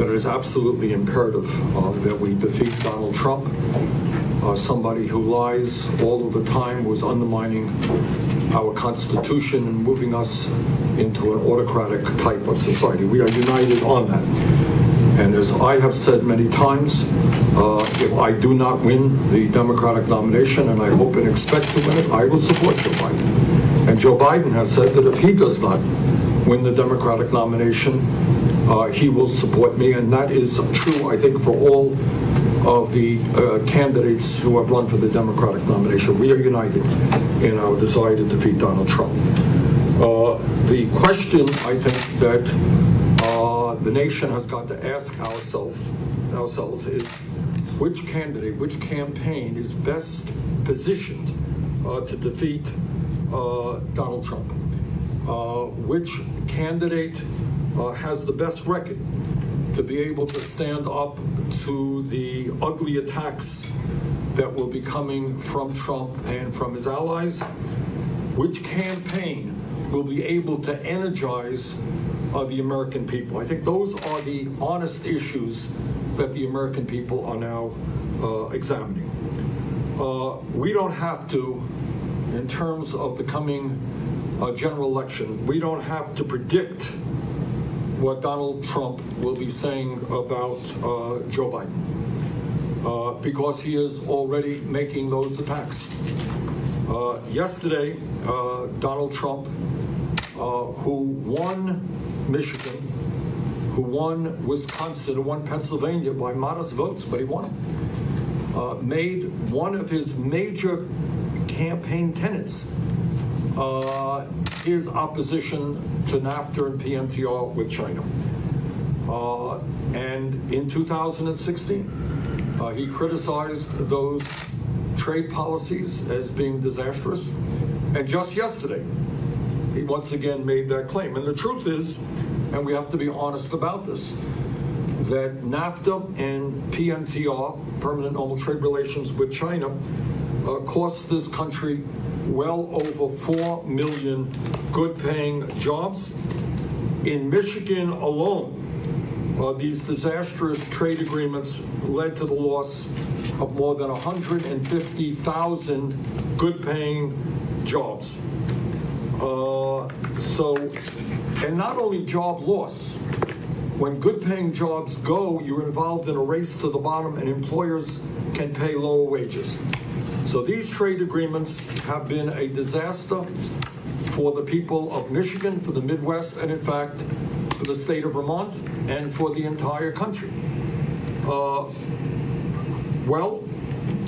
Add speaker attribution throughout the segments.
Speaker 1: that it is absolutely imperative that we defeat Donald Trump, somebody who lies all of the time, was undermining our Constitution and moving us into an autocratic type of society. We are united on that. And as I have said many times, if I do not win the Democratic nomination, and I hope and expect to win it, I will support Joe Biden. And Joe Biden has said that if he does not win the Democratic nomination, he will support me. And that is true, I think, for all of the candidates who have run for the Democratic nomination. We are united in our desire to defeat Donald Trump. The question, I think, that the nation has got to ask ourselves is, which candidate, which campaign is best positioned to defeat Donald Trump? Which candidate has the best record to be able to stand up to the ugly attacks that will be coming from Trump and from his allies? Which campaign will be able to energize the American people? I think those are the honest issues that the American people are now examining. We don't have to, in terms of the coming general election, we don't have to predict what Donald Trump will be saying about Joe Biden, because he is already making those attacks. Yesterday, Donald Trump, who won Michigan, who won Wisconsin, who won Pennsylvania by modest votes, but he won, made one of his major campaign tenets his opposition to NAFTA and PNTR with China. And in 2016, he criticized those trade policies as being disastrous. And just yesterday, he once again made that claim. And the truth is, and we have to be honest about this, that NAFTA and PNTR, permanent normal trade relations with China, cost this country well over 4 million good-paying jobs. In Michigan alone, these disastrous trade agreements led to the loss of more than 150,000 good-paying jobs. And not only job loss, when good-paying jobs go, you're involved in a race to the bottom, and employers can pay lower wages. So these trade agreements have been a disaster for the people of Michigan, for the Midwest, and in fact, for the state of Vermont, and for the entire country. Well,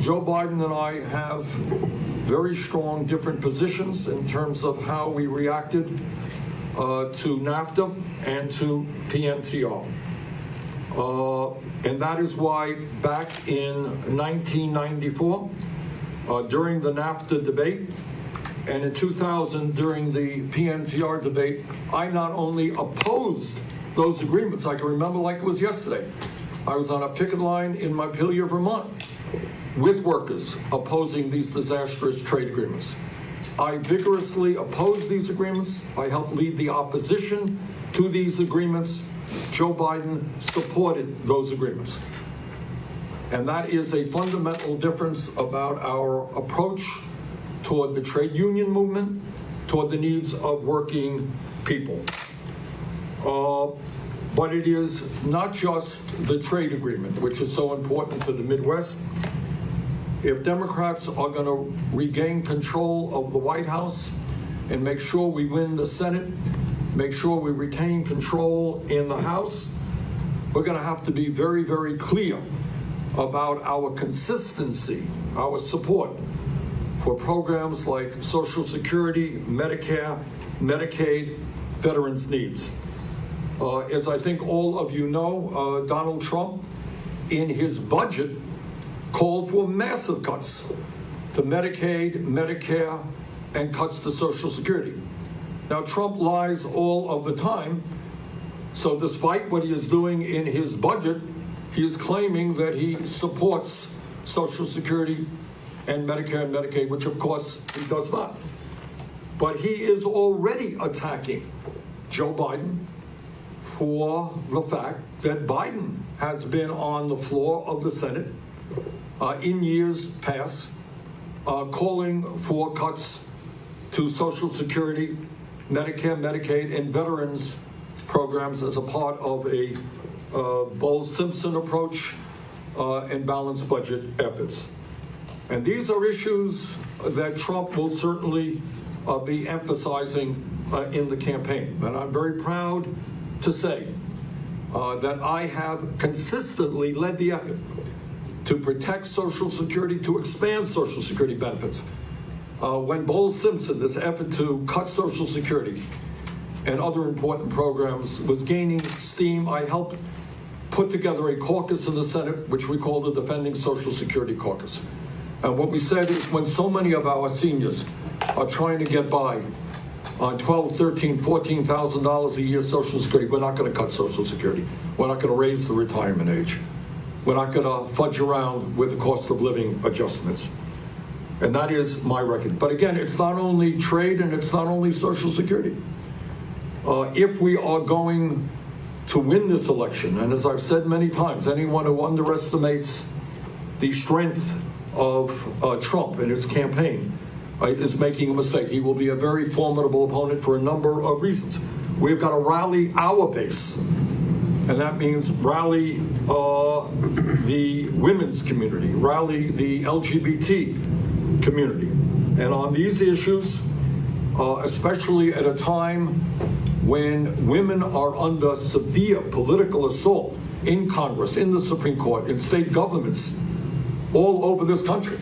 Speaker 1: Joe Biden and I have very strong different positions in terms of how we reacted to NAFTA and to PNTR. And that is why back in 1994, during the NAFTA debate, and in 2000 during the PNTR debate, I not only opposed those agreements, I can remember like it was yesterday. I was on a picket line in Montpelier, Vermont, with workers opposing these disastrous trade agreements. I vigorously opposed these agreements. I helped lead the opposition to these agreements. Joe Biden supported those agreements. And that is a fundamental difference about our approach toward the trade union movement, toward the needs of working people. But it is not just the trade agreement, which is so important to the Midwest. If Democrats are going to regain control of the White House and make sure we win the Senate, make sure we retain control in the House, we're going to have to be very, very clear about our consistency, our support for programs like Social Security, Medicare, Medicaid, veterans' needs. As I think all of you know, Donald Trump, in his budget, called for massive cuts to Medicaid, Medicare, and cuts to Social Security. Now, Trump lies all of the time, so despite what he is doing in his budget, he is claiming that he supports Social Security and Medicare and Medicaid, which of course he does not. But he is already attacking Joe Biden for the fact that Biden has been on the floor of the Senate in years past calling for cuts to Social Security, Medicare, Medicaid, and veterans programs as a part of a Bowles-Simpson approach and balanced budget efforts. And these are issues that Trump will certainly be emphasizing in the campaign. And I'm very proud to say that I have consistently led the effort to protect Social Security, to expand Social Security benefits. When Bowles-Simpson, this effort to cut Social Security and other important programs, was gaining steam, I helped put together a caucus in the Senate, which we call the Defending Social Security Caucus. And what we said is, when so many of our seniors are trying to get by on $12,000, $13,000, $14,000 a year Social Security, we're not going to cut Social Security. We're not going to raise the retirement age. We're not going to fudge around with the cost of living adjustments. And that is my record. But again, it's not only trade and it's not only Social Security. If we are going to win this election, and as I've said many times, anyone who underestimates the strength of Trump and his campaign is making a mistake. He will be a very formidable opponent for a number of reasons. We've got to rally our base, and that means rally the women's community, rally the LGBT community. And on these issues, especially at a time when women are under severe political assault in Congress, in the Supreme Court, in state governments, all over this country,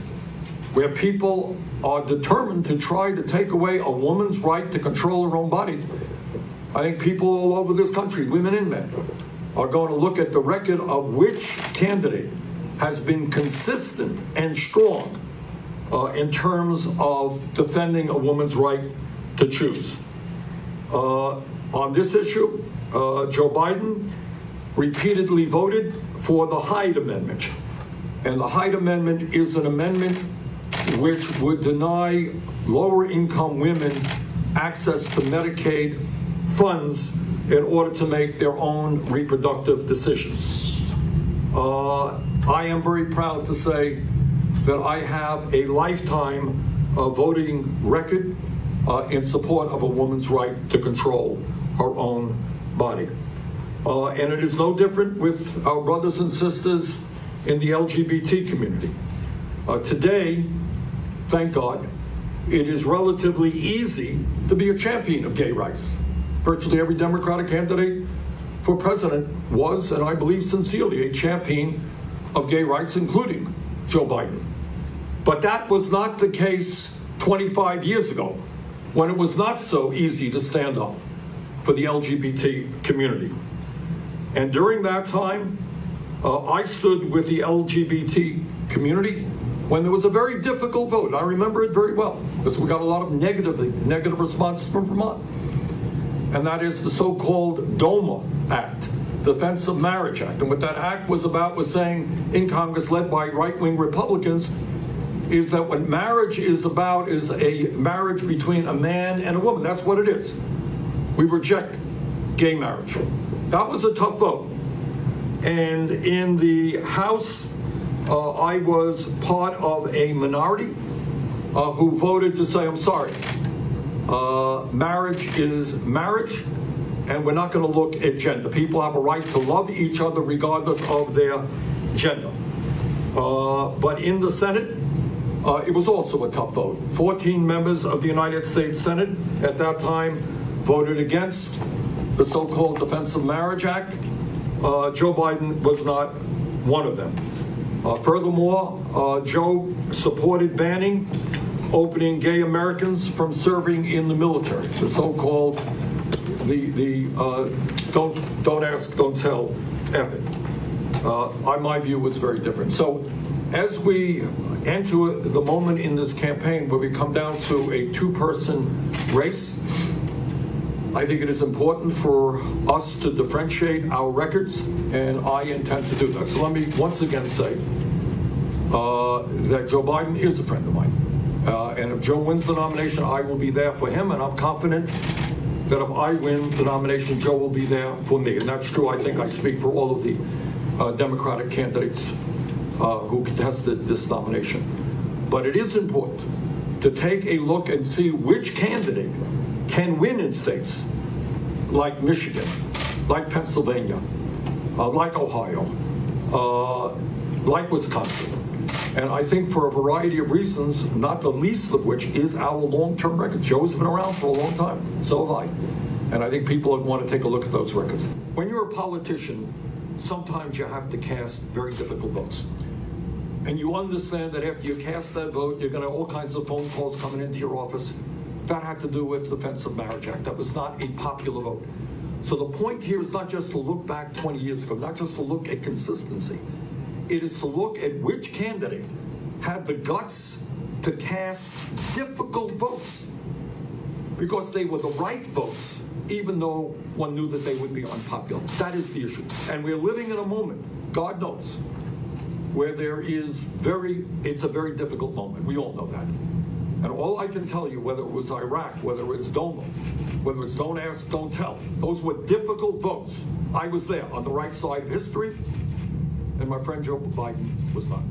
Speaker 1: where people are determined to try to take away a woman's right to control her own body. I think people all over this country, women and men, are going to look at the record of which candidate has been consistent and strong in terms of defending a woman's right to choose. On this issue, Joe Biden repeatedly voted for the Hyde Amendment. And the Hyde Amendment is an amendment which would deny lower-income women access to Medicaid funds in order to make their own reproductive decisions. I am very proud to say that I have a lifetime voting record in support of a woman's right to control her own body. And it is no different with our brothers and sisters in the LGBT community. Today, thank God, it is relatively easy to be a champion of gay rights. Virtually every Democratic candidate for president was, and I believe sincerely, a champion of gay rights, including Joe Biden. But that was not the case 25 years ago, when it was not so easy to stand up for the LGBT community. And during that time, I stood with the LGBT community when there was a very difficult vote. I remember it very well, because we got a lot of negative response from Vermont. And that is the so-called DOMA Act, Defense of Marriage Act. And what that act was about was saying, in Congress led by right-wing Republicans, is that what marriage is about is a marriage between a man and a woman. That's what it is. We reject gay marriage. That was a tough vote. And in the House, I was part of a minority who voted to say, I'm sorry, marriage is marriage, and we're not going to look at gender. People have a right to love each other regardless of their gender. But in the Senate, it was also a tough vote. 14 members of the United States Senate at that time voted against the so-called Defense of Marriage Act. Joe Biden was not one of them. Furthermore, Joe supported banning opening gay Americans from serving in the military, the so-called don't ask, don't tell ethic. My view was very different. So as we enter the moment in this campaign where we come down to a two-person race, I think it is important for us to differentiate our records, and I intend to do that. So let me once again say that Joe Biden is a friend of mine. And if Joe wins the nomination, I will be there for him, and I'm confident that if I win the nomination, Joe will be there for me. And that's true. I think I speak for all of the Democratic candidates who contested this nomination. But it is important to take a look and see which candidate can win in states like Michigan, like Pennsylvania, like Ohio, like Wisconsin. And I think for a variety of reasons, not the least of which is our long-term records. Joe's been around for a long time, so have I. And I think people want to take a look at those records. When you're a politician, sometimes you have to cast very difficult votes. And you understand that after you cast that vote, you're going to have all kinds of phone calls coming into your office. That had to do with the Defense of Marriage Act. That was not a popular vote. So the point here is not just to look back 20 years ago, not just to look at consistency. It is to look at which candidate had the guts to cast difficult votes because they were the right votes, even though one knew that they would be unpopular. That is the issue. And we're living in a moment, God knows, where it's a very difficult moment. We all know that. And all I can tell you, whether it was Iraq, whether it was DOMA, whether it's don't ask, don't tell, those were difficult votes. I was there on the right side of history, and my friend Joe Biden was not.